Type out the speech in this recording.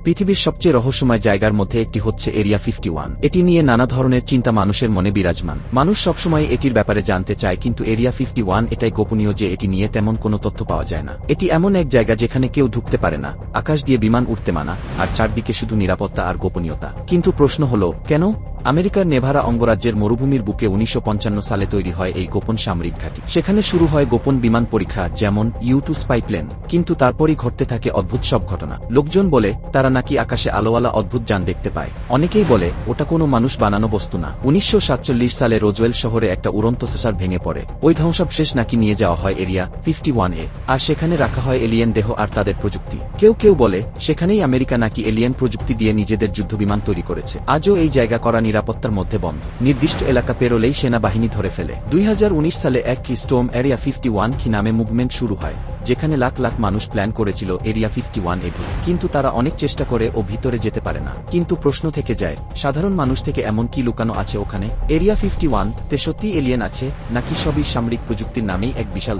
পৃথিবীর সবচেয়ে রহস্যময় জায়গার মধ্যে একটি হচ্ছে এরিয়া 51। এটি নিয়ে নানা ধরনের চিন্তা মানুষের মনে বিরাজমান। মানুষ সবসময় এটির ব্যাপারে জানতে চায়, কিন্তু এরিয়া 51 এটাই গোপনীয় যে এটি নিয়ে তেমন কোনো তথ্য পাওয়া যায় না। এটি এমন এক জায়গা যেখানে কেউ ঢুকতে পারে না, আকাশ দিয়ে বিমান উঠতে মানা, আর চারদিকে শুধু নিরাপত্তা আর গোপনীয়তা। কিন্তু প্রশ্ন হলো, কেন? আমেরিকার নেভারা অঙ্গরাজ্যের মরুভূমির বুকে 1955 সালে তৈরি হয় এই গোপন সামরিক ঘাঁটি। সেখানে শুরু হয় গোপন বিমান পরীক্ষা, যেমন U-2 স্পাইপ্লেন। কিন্তু তারপরই ঘটতে থাকে অদ্ভুত সব ঘটনা। লোকজন বলে তারা নাকি আকাশে আলোওয়ালা অদ্ভুত যান দেখতে পায়। অনেকেই বলে ওটা কোনো মানুষ বানানো বস্তু না। 1947 সালে রোজওয়েল শহরে একটা উড়ন্ত সেসার ভেঙে পড়ে। ওই ধ্বংসাবশেষ নাকি নিয়ে যাওয়া হয় এরিয়া 51-এ, আর সেখানে রাখা হয় এলিয়েন দেহ আর তাদের প্রযুক্তি। কেউ কেউ বলে সেখানেই আমেরিকা নাকি এলিয়েন প্রযুক্তি দিয়ে নিজেদের যুদ্ধবিমান তৈরি করেছে। আজও এই জায়গা করা নিরাপত্তার মধ্যে বন্ধ। নির্দিষ্ট এলাকা পেরোলেই সেনাবাহিনী ধরে ফেলে। 2019 সালে এক স্টোম এরিয়া 51 কি নামে মুভমেন্ট শুরু হয়, যেখানে লাখ লাখ মানুষ প্ল্যান করেছিল এরিয়া 51-এ ঢুকে। কিন্তু তারা অনেক চেষ্টা করে ও ভিতরে যেতে পারে না। কিন্তু প্রশ্ন থেকে যায়, সাধারণ মানুষ থেকে এমন কি লুকানো আছে ওখানে? এরিয়া 51-তে সত্যি এলিয়েন আছে, নাকি সবই সামরিক প্রযুক্তির নামেই এক বিশাল